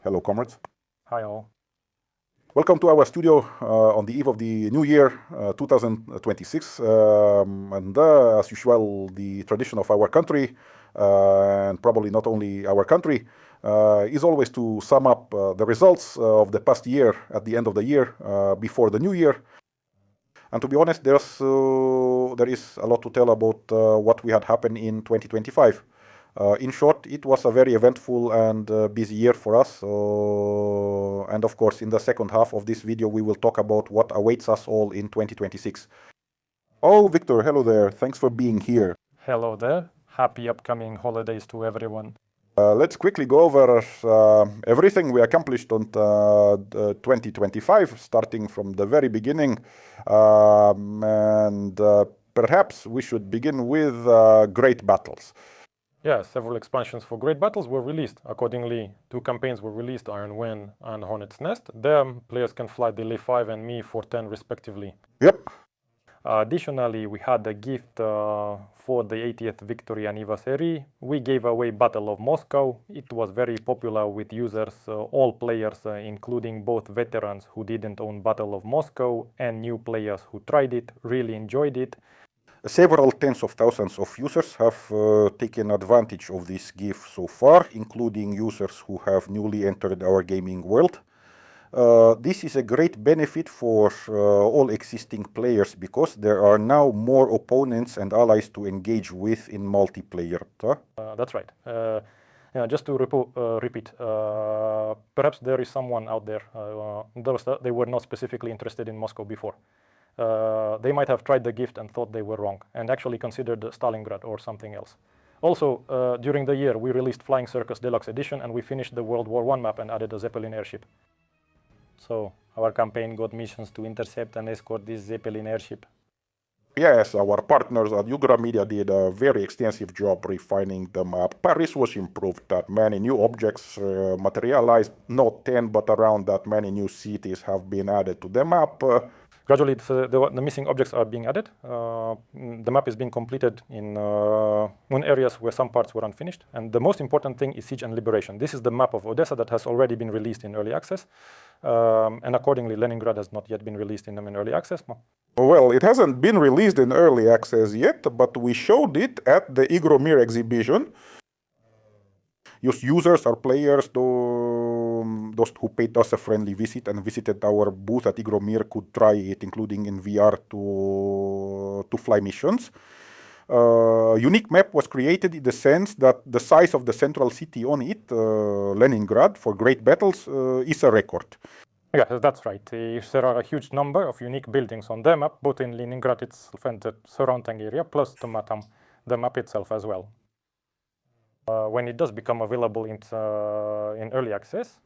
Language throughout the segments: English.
Hello, comrades. Hi all. Welcome to our studio on the eve of the new year 2026. As usual, the tradition of our country, and probably not only our country, is always to sum up the results of the past year at the end of the year before the new year. And to be honest, there is a lot to tell about what we had happened in 2025. In short, it was a very eventful and busy year for us. And of course, in the second half of this video, we will talk about what awaits us all in 2026. Oh, Victor, hello there. Thanks for being here. Hello there. Happy upcoming holidays to everyone. Let's quickly go over everything we accomplished on 2025, starting from the very beginning. Perhaps we should begin with Great Battles. Yeah, several expansions for Great Battles were released. Accordingly, 2 campaigns were released, Iron Wind and Hornet's Nest. There, players can fly the Le5 and Me for 10 respectively. Yep. Additionally, we had a gift for the 80th victory anniversary. We gave away Battle of Moscow. It was very popular with users, all players, including both veterans who didn't own Battle of Moscow and new players who tried it, really enjoyed it. Several tens of thousands of users have taken advantage of this gift so far, including users who have newly entered our gaming world. This is a great benefit for all existing players because there are now more opponents and allies to engage with in multiplayer. That's right. Just to repeat, perhaps there is someone out there, they were not specifically interested in Moscow before. They might have tried the gift and thought they were wrong and actually considered Stalingrad or something else. Also, during the year, we released Flying Circus Deluxe Edition and we finished the World War I map and added a Zeppelin airship. So, our campaign got missions to intercept and escort this Zeppelin airship. Yes, our partners at IgroMir did a very extensive job refining the map. Paris was improved, that many new objects materialized, not 10, but around that many new cities have been added to the map. Gradually, the missing objects are being added. The map is being completed in areas where some parts were unfinished. And the most important thing is Siege and Liberation. This is the map of Odessa that has already been released in early access. And accordingly, Leningrad has not yet been released in early access. Well, it hasn't been released in early access yet, but we showed it at the IgroMir exhibition. Users or players, those who paid us a friendly visit and visited our booth at IgroMir could try it, including in VR to fly missions. Unique map was created in the sense that the size of the central city on it, Leningrad, for Great Battles, is a record. Yeah, that's right. There are a huge number of unique buildings on the map, both in Leningrad itself and the surrounding area, plus the map itself as well. When it does become available in early access,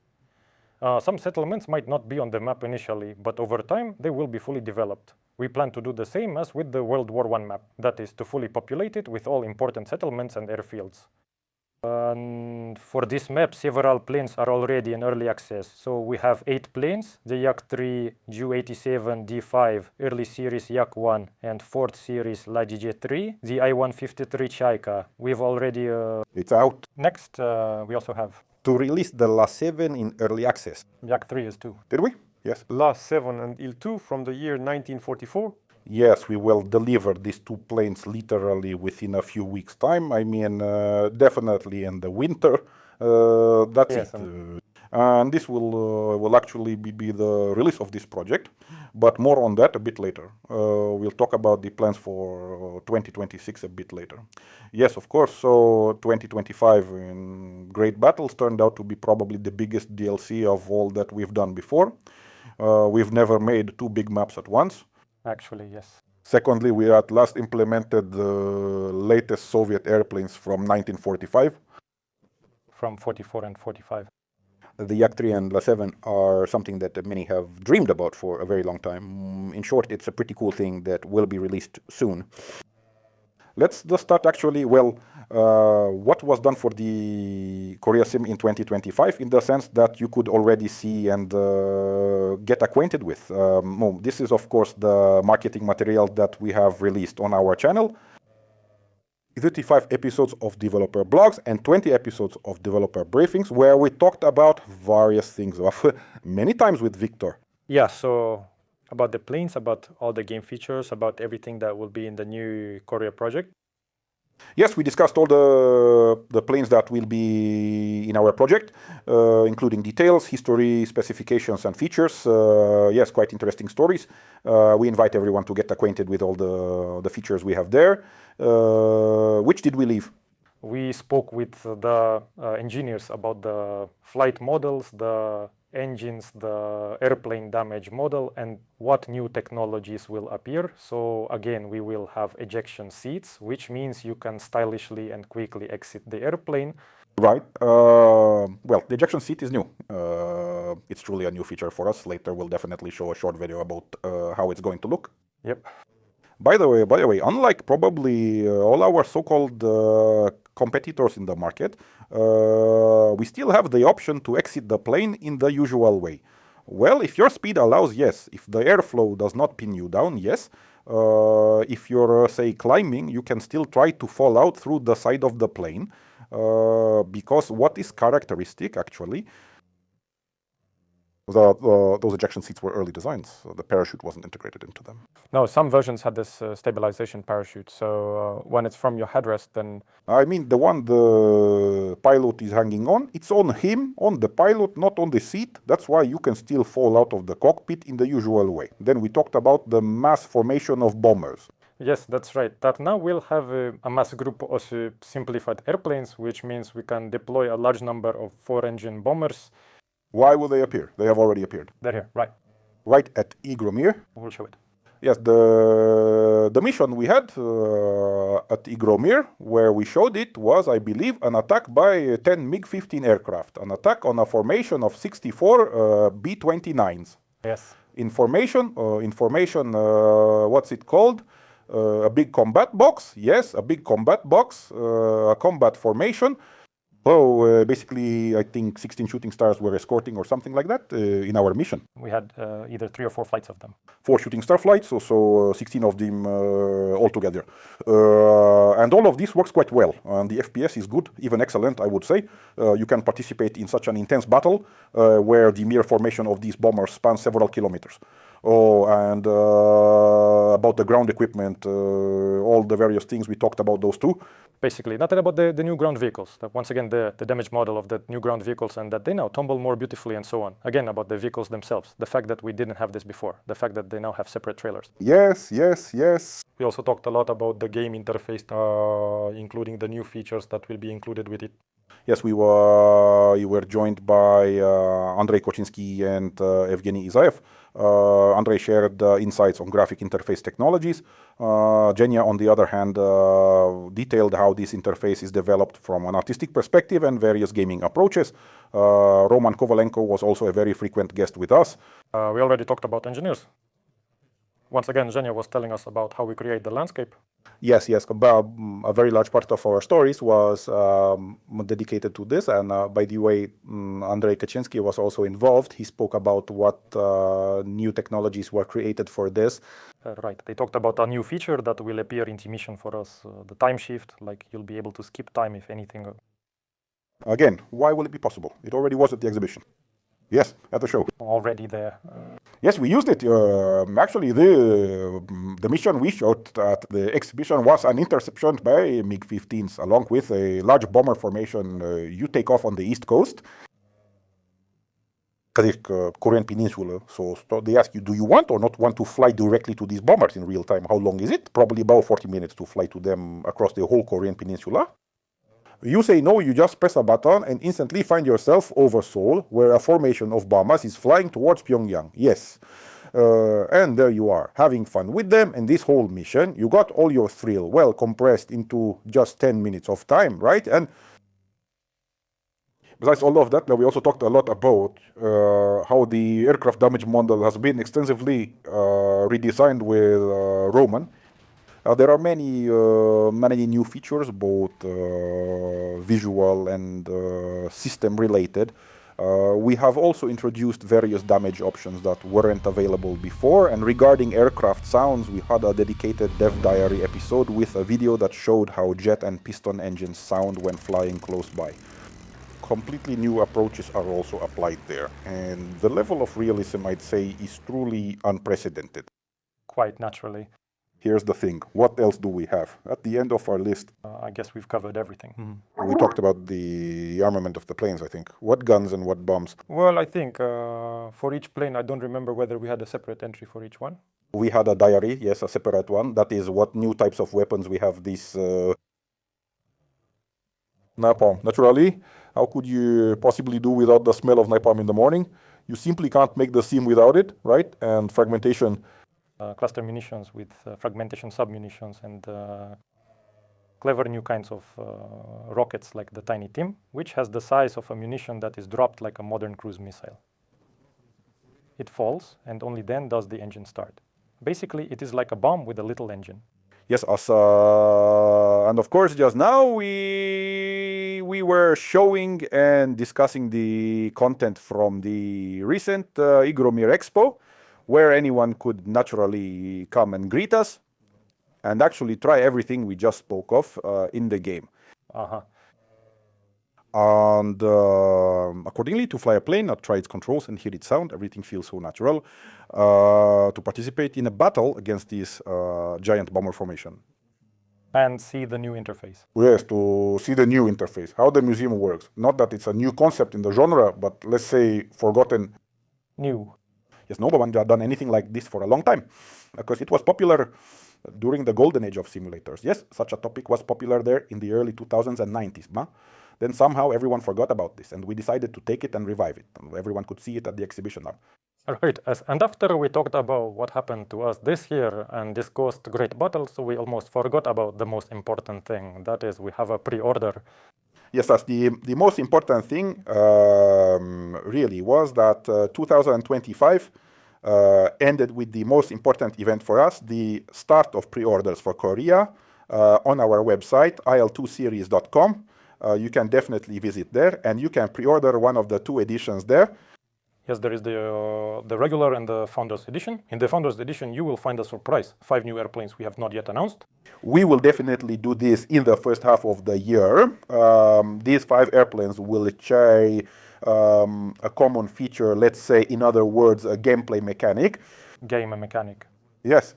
some settlements might not be on the map initially, but over time they will be fully developed. We plan to do the same as with the World War I map, that is to fully populate it with all important settlements and airfields. For this map, several planes are already in early access. So we have 8 planes, the Yak-3, Ju-87, D5, early series Yak-1, and 4th series Ladije-3, the I-153 Chaika. We've already... It's out. Next, we also have... To release the La-7 in early access. Yak-3 is too. Did we? Yes. La-7 and Il-2 from the year 1944. Yes, we will deliver these 2 planes literally within a few weeks' time. I mean, definitely in the winter. That's yes, it. And this will actually be the release of this project, but more on that a bit later. We'll talk about the plans for 2026 a bit later. Yes, of course, so 2025 in Great Battles turned out to be probably the biggest DLC of all that we've done before. We've never made 2 big maps at once. Actually, yes. Secondly, we at last implemented the latest Soviet airplanes from 1945. From 44 and 45. The Yak-3 and La-7 are something that many have dreamed about for a very long time. In short, it's a pretty cool thing that will be released soon. Let's just start actually, what was done for the Korea Sim in 2025 in the sense that you could already see and get acquainted with. This is, of course, the marketing material that we have released on our channel. 35 episodes of developer blogs and 20 episodes of developer briefings where we talked about various things, many times with Victor. Yeah, so about the planes, about all the game features, about everything that will be in the new Korea project. Yes, we discussed all the planes that will be in our project, including details, history, specifications, and features. Yes, quite interesting stories. We invite everyone to get acquainted with all the features we have there. Which did we leave? We spoke with the engineers about the flight models, the engines, the airplane damage model, and what new technologies will appear. So again, we will have ejection seats, which means you can stylishly and quickly exit the airplane. Right. Well, the ejection seat is new. It's truly a new feature for us. Later, we'll definitely show a short video about how it's going to look. Yep. By the way, unlike probably all our so-called competitors in the market, we still have the option to exit the plane in the usual way. Well, if your speed allows, yes. If the airflow does not pin you down, yes. If you're, say, climbing, you can still try to fall out through the side of the plane, because what is characteristic, actually, those ejection seats were early designs, so the parachute wasn't integrated into them. No, some versions had this stabilization parachute. So when it's from your headrest, then... I mean, the one the pilot is hanging on, it's on him, on the pilot, not on the seat. That's why you can still fall out of the cockpit in the usual way. Then we talked about the mass formation of bombers. Yes, that's right. That now we'll have a mass group of simplified airplanes, which means we can deploy a large number of 4-engine bombers. Why will they appear? They have already appeared. They're here, right. Right at IgroMir. We'll show it. Yes, the mission we had at IgroMir, where we showed it, was, I believe, an attack by 10 MiG-15 aircraft. An attack on a formation of 64 B-29s. Yes. What's it called? A big combat box. Yes, a big combat box, a combat formation. So basically, I think 16 shooting stars were escorting or something like that in our mission. We had either 3 or 4 flights of them. 4 shooting star flights, so 16 of them altogether. And all of this works quite well. And the FPS is good, even excellent, I would say. You can participate in such an intense battle where the mere formation of these bombers spans several kilometers. Oh, and about the ground equipment, all the various things, we talked about those too. Basically, nothing about the new ground vehicles. Once again, the damage model of the new ground vehicles, and that they now tumble more beautifully and so on. Again, about the vehicles themselves. The fact that we didn't have this before. The fact that they now have separate trailers. Yes, yes, yes. We also talked a lot about the game interface, including the new features that will be included with it. Yes, we were joined by Andrei Koczynski and Evgeny Isaev. Andrei shared insights on graphic interface technologies. Genia, on the other hand, detailed how this interface is developed from an artistic perspective and various gaming approaches. Roman Kovalenko was also a very frequent guest with us. We already talked about engineers. Once again, Genia was telling us about how we create the landscape. Yes, a very large part of our stories was dedicated to this, and by the way, Andrei Koczynski was also involved. He spoke about what new technologies were created for this. Right, they talked about a new feature that will appear in the mission for us, the time shift, like you'll be able to skip time if anything. Again, why will it be possible? It already was at the exhibition. Yes, at the show. Already there. Yes, we used it. Actually, the mission we showed at the exhibition was an interception by MiG-15s, along with a large bomber formation. You take off on the east coast, Korean Peninsula. So they ask you, do you want or not want to fly directly to these bombers in real time? How long is it? Probably about 40 minutes to fly to them across the whole Korean Peninsula. You say no, you just press a button and instantly find yourself over Seoul, where a formation of bombers is flying towards Pyongyang. Yes. And there you are, having fun with them, and this whole mission, you got all your thrill, well, compressed into just 10 minutes of time, right? And besides all of that, we also talked a lot about how the aircraft damage model has been extensively redesigned with Roman. There are many new features, both visual and system related. We have also introduced various damage options that weren't available before, and regarding aircraft sounds, we had a dedicated dev diary episode with a video that showed how jet and piston engines sound when flying close by. Completely new approaches are also applied there, and the level of realism, I'd say, is truly unprecedented. Quite naturally. Here's the thing, what else do we have? At the end of our list, I guess we've covered everything. we talked about the armament of the planes, I think. What guns and what bombs? Well, I think for each plane, I don't remember whether we had a separate entry for each one. We had a diary, yes, a separate one. That is what new types of weapons we have. This napalm. Naturally, how could you possibly do without the smell of napalm in the morning? You simply can't make the sim without it, right? And fragmentation. Cluster munitions with fragmentation submunitions and clever new kinds of rockets like the Tiny Tim, which has the size of a munition that is dropped like a modern cruise missile. It falls, and only then does the engine start. Basically, it is like a bomb with a little engine. Yes, and of course, just now we were showing and discussing the content from the recent IgroMir Expo, where anyone could naturally come and greet us and actually try everything we just spoke of in the game. And accordingly, to fly a plane, not try its controls and hear its sound, everything feels so natural. To participate in a battle against this giant bomber formation. And see the new interface. Yes, to see the new interface, how the museum works. Not that it's a new concept in the genre, but let's say forgotten. New. Yes, no one had done anything like this for a long time, because it was popular during the golden age of simulators. Yes, such a topic was popular there in the early 2000s and 90s. Then somehow everyone forgot about this, and we decided to take it and revive it. And everyone could see it at the exhibition now. Right, and after we talked about what happened to us this year and discussed great battles, we almost forgot about the most important thing. That is, we have a pre-order. Yes, that's the most important thing really was that 2025 ended with the most important event for us, the start of pre-orders for Korea on our website, il2series.com. You can definitely visit there, and you can pre-order one of the two editions there. Yes, there is the regular and the Founders Edition. In the Founders Edition, you will find a surprise. 5 new airplanes we have not yet announced. We will definitely do this in the first half of the year. These 5 airplanes will share a common feature, let's say, in other words, a gameplay mechanic. Game mechanic. Yes,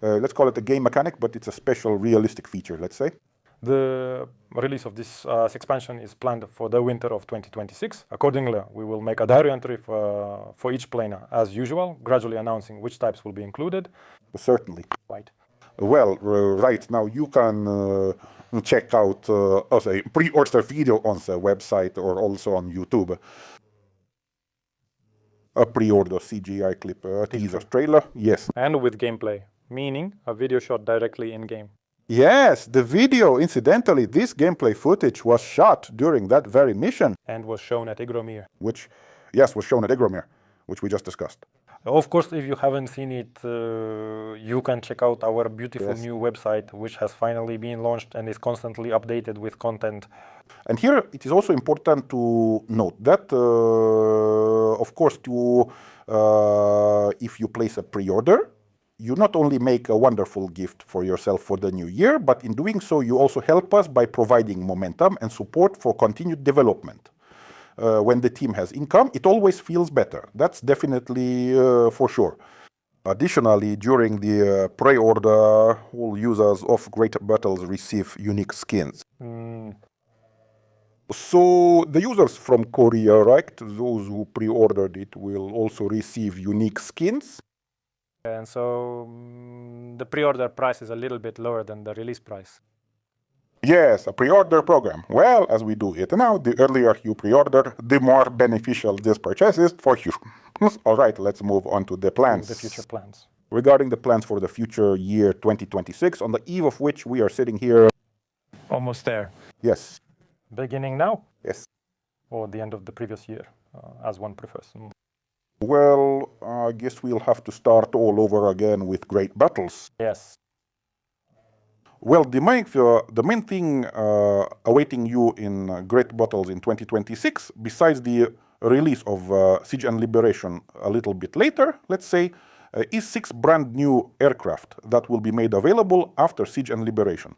let's call it a game mechanic, but it's a special realistic feature, let's say. The release of this expansion is planned for the winter of 2026. Accordingly, we will make a diary entry for each plane as usual, gradually announcing which types will be included. Certainly. Right. Well, right now you can check out a pre-order video on the website or also on YouTube. A pre-order CGI clip, teaser trailer, yes. And with gameplay, meaning a video shot directly in-game. Yes, the video, incidentally, this gameplay footage was shot during that very mission. And was shown at IgroMir. Which, yes, was shown at IgroMir, which we just discussed. Of course, if you haven't seen it, you can check out our beautiful new website, which has finally been launched and is constantly updated with content. And here it is also important to note that, of course, if you place a pre-order, you not only make a wonderful gift for yourself for the new year, but in doing so, you also help us by providing momentum and support for continued development. When the team has income, it always feels better. That's definitely for sure. Additionally, during the pre-order, all users of Great Battles receive unique skins. So the users from Korea, right, those who pre-ordered it will also receive unique skins. And so the pre-order price is a little bit lower than the release price. Yes, a pre-order program. Well, as we do it now, the earlier you pre-order, the more beneficial this purchase is for you. All right, let's move on to the plans. The future plans. Regarding the plans for the future year 2026, on the eve of which we are sitting here. Almost there. Yes. Beginning now? Yes. Or the end of the previous year, as one prefers. Well, I guess we'll have to start all over again with Great Battles. Yes. Well, the main thing awaiting you in Great Battles in 2026, besides the release of Siege and Liberation a little bit later, let's say, is 6 brand new aircraft that will be made available after Siege and Liberation.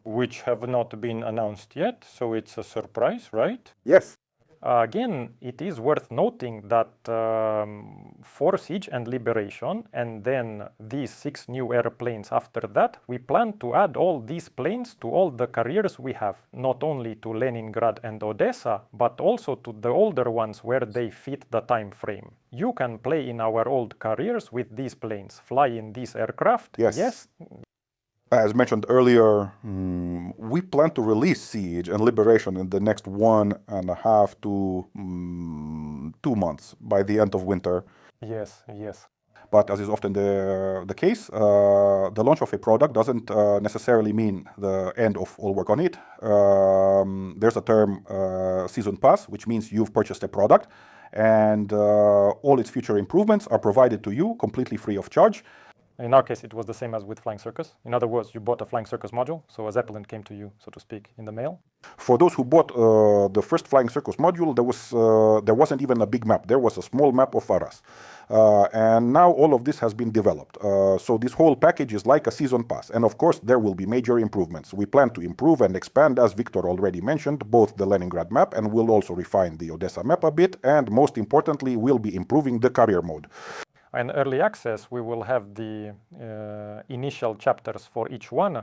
Which have not been announced yet, so it's a surprise, right? Yes. Again, it is worth noting that for Siege and Liberation, and then these 6 new airplanes after that, we plan to add all these planes to all the carriers we have, not only to Leningrad and Odessa, but also to the older ones where they fit the time frame. You can play in our old carriers with these planes, fly in these aircraft. Yes. As mentioned earlier, we plan to release Siege and Liberation in the next 1.5 to 2 months by the end of winter. Yes. But as is often the case, the launch of a product doesn't necessarily mean the end of all work on it. There's a term, season pass, which means you've purchased a product and all its future improvements are provided to you completely free of charge. In our case, it was the same as with Flying Circus. In other words, you bought a Flying Circus module, so a Zeppelin came to you, so to speak, in the mail. For those who bought the first Flying Circus module, there wasn't even a big map. There was a small map of Arras. And now all of this has been developed. So this whole package is like a season pass. And of course, there will be major improvements. We plan to improve and expand, as Victor already mentioned, both the Leningrad map, and we'll also refine the Odessa map a bit. And most importantly, we'll be improving the carrier mode. In early access, we will have the initial chapters for each one,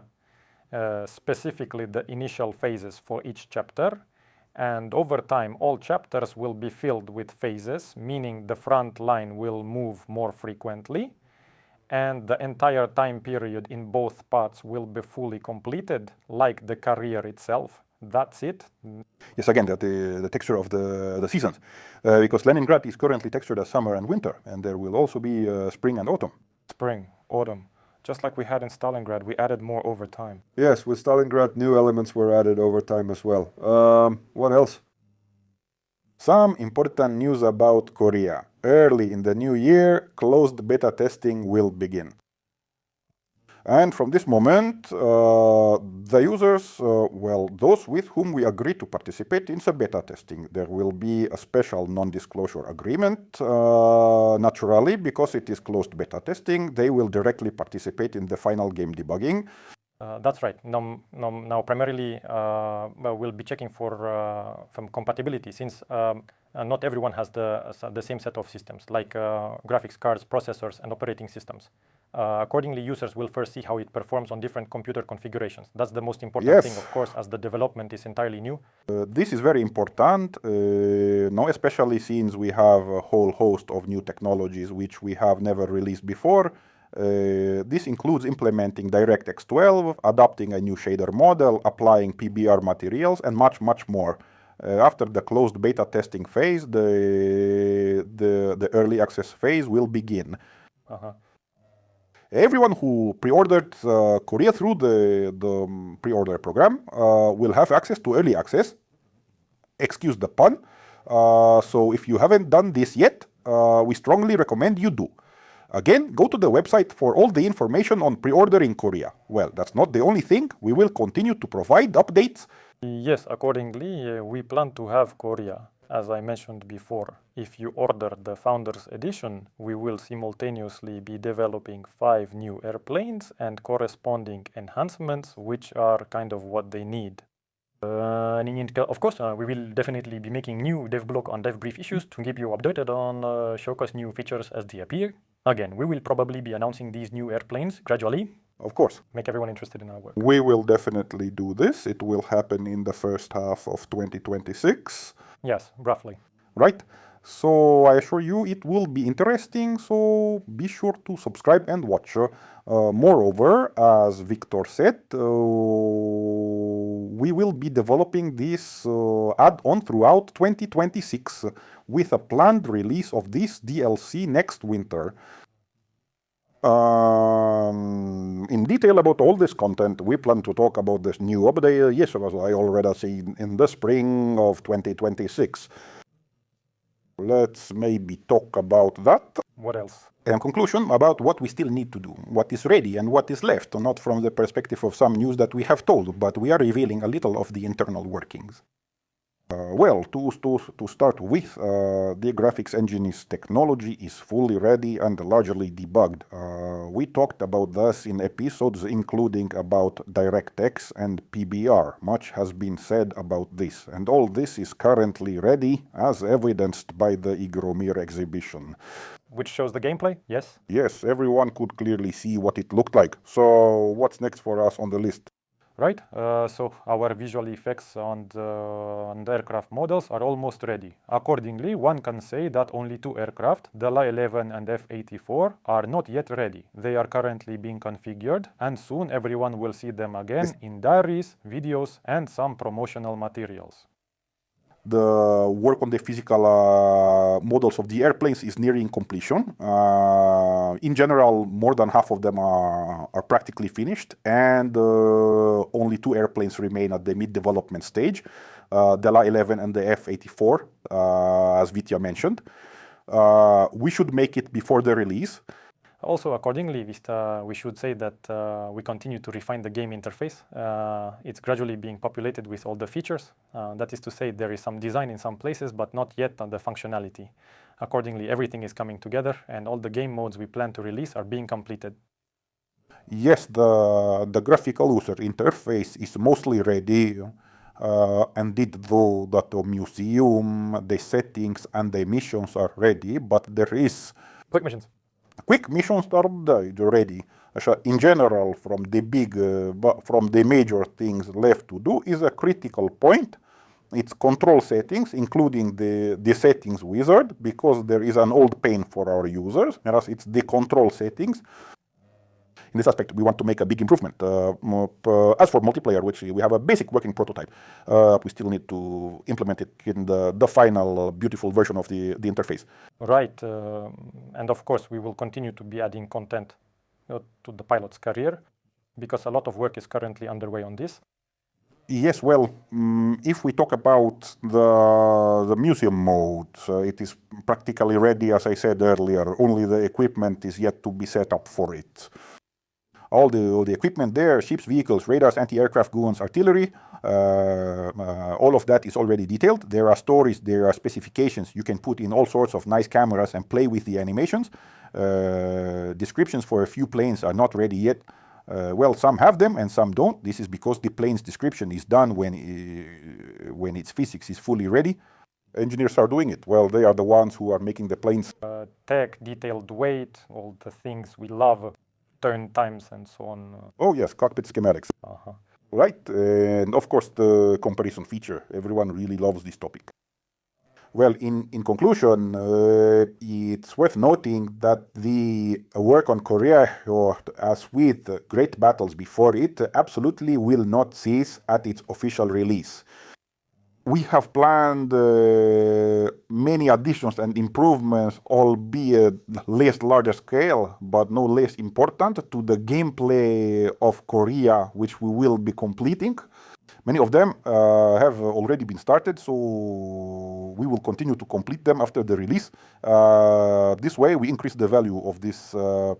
specifically the initial phases for each chapter. And over time, all chapters will be filled with phases, meaning the front line will move more frequently. And the entire time period in both parts will be fully completed, like the career itself. That's it. Yes, again, the texture of the seasons. Because Leningrad is currently textured as summer and winter, and there will also be spring and autumn. Spring, autumn. Just like we had in Stalingrad, we added more over time. Yes, with Stalingrad, new elements were added over time as well. What else? Some important news about Korea. Early in the new year, closed beta testing will begin. And from this moment, the users, those with whom we agree to participate in the beta testing, there will be a special non-disclosure agreement. Naturally, because it is closed beta testing, they will directly participate in the final game debugging. That's right. Now primarily, we'll be checking for compatibility, since not everyone has the same set of systems, like graphics cards, processors, and operating systems. Accordingly, users will first see how it performs on different computer configurations. That's the most important thing, of course, as the development is entirely new. This is very important, now especially since we have a whole host of new technologies which we have never released before. This includes implementing DirectX 12, adopting a new shader model, applying PBR materials, and much, much more. After the closed beta testing phase, the early access phase will begin. Everyone who pre-ordered Korea through the pre-order program will have access to early access. Excuse the pun. So if you haven't done this yet, we strongly recommend you do. Again, go to the website for all the information on pre-ordering Korea. Well, that's not the only thing. We will continue to provide updates. Yes, accordingly, we plan to have Korea. As I mentioned before, if you order the Founders Edition, we will simultaneously be developing 5 new airplanes and corresponding enhancements, which are kind of what they need. Of course, we will definitely be making new devblog and devbrief issues to keep you updated on Circus new features as they appear. Again, we will probably be announcing these new airplanes gradually. Of course. Make everyone interested in our work. We will definitely do this. It will happen in the first half of 2026. Yes, roughly. Right? So I assure you it will be interesting, so be sure to subscribe and watch. Moreover, as Victor said, we will be developing this add-on throughout 2026 with a planned release of this DLC next winter. In detail about all this content, we plan to talk about this new update, yes, as I already said, in the spring of 2026. Let's maybe talk about that. What else? In conclusion, about what we still need to do, what is ready and what is left, not from the perspective of some news that we have told, but we are revealing a little of the internal workings. Well, to start with, the graphics engine's technology is fully ready and largely debugged. We talked about this in episodes including about DirectX and PBR. Much has been said about this, and all this is currently ready, as evidenced by the IgroMir exhibition. Which shows the gameplay, yes? Yes, everyone could clearly see what it looked like. So what's next for us on the list? Right, so our visual effects on the aircraft models are almost ready. Accordingly, one can say that only two aircraft, the La-11 and F-84, are not yet ready. They are currently being configured, and soon everyone will see them again in diaries, videos, and some promotional materials. The work on the physical models of the airplanes is nearing completion. In general, more than half of them are practically finished, and only two airplanes remain at the mid-development stage, the La-11 and the F-84, as Vitya mentioned. We should make it before the release. Also, accordingly, we should say that we continue to refine the game interface. It's gradually being populated with all the features. That is to say, there is some design in some places, but not yet on the functionality. Accordingly, everything is coming together, and all the game modes we plan to release are being completed. Yes, the graphical user interface is mostly ready, indeed, though that the museum, the settings, and the missions are ready, but there is... Quick missions. Quick missions are ready. In general, from the major things left to do is a critical point. It's control settings, including the settings wizard, because there is an old pain for our users, whereas it's the control settings. In this aspect, we want to make a big improvement. As for multiplayer, which we have a basic working prototype, we still need to implement it in the final beautiful version of the interface. Right, and of course we will continue to be adding content to the pilot's career, because a lot of work is currently underway on this. Yes, well, if we talk about the museum mode, it is practically ready, as I said earlier. Only the equipment is yet to be set up for it. All the equipment there, ships, vehicles, radars, anti-aircraft guns, artillery, all of that is already detailed. There are stories, there are specifications. You can put in all sorts of nice cameras and play with the animations. Descriptions for a few planes are not ready yet. Well, some have them and some don't. This is because the plane's description is done when its physics is fully ready. Engineers are doing it. Well, they are the ones who are making the planes. Tech, detailed weight, all the things we love. Turn times and so on. Oh yes, cockpit schematics. Right, and of course the comparison feature. Everyone really loves this topic. Well, in conclusion, it's worth noting that the work on Korea, as with great battles before it, absolutely will not cease at its official release. We have planned many additions and improvements, albeit less larger scale, but no less important, to the gameplay of Korea, which we will be completing. Many of them have already been started, so we will continue to complete them after the release. This way, we increase the value of this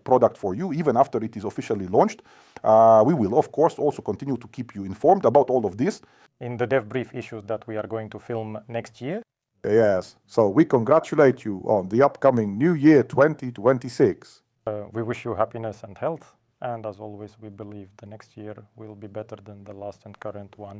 product for you, even after it is officially launched. We will, of course, also continue to keep you informed about all of this. In the dev brief issues that we are going to film next year. Yes, so we congratulate you on the upcoming New Year 2026. We wish you happiness and health. And as always, we believe the next year will be better than the last and current one.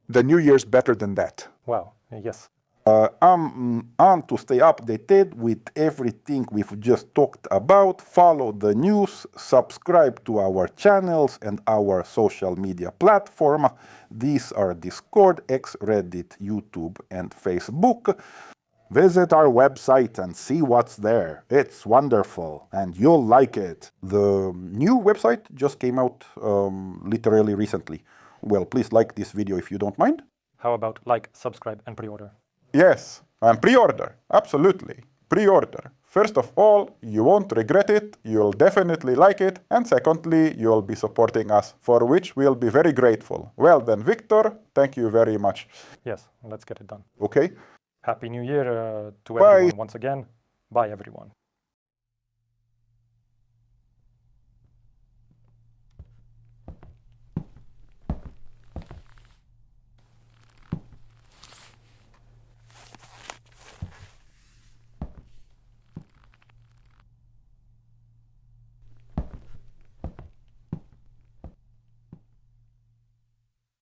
The new year's better than that. Wow, yes. And to stay updated with everything we've just talked about, follow the news, subscribe to our channels and our social media platform. These are Discord, X, Reddit, YouTube, and Facebook. Visit our website and see what's there. It's wonderful, and you'll like it. The new website just came out literally recently. Well, please like this video if you don't mind. How about like, subscribe, and pre-order? Yes, and pre-order. Absolutely. Pre-order. First of all, you won't regret it. You'll definitely like it. And secondly, you'll be supporting us, for which we'll be very grateful. Well then, Victor, thank you very much. Yes, let's get it done. Okay. Happy New Year to everyone once again. Bye, everyone.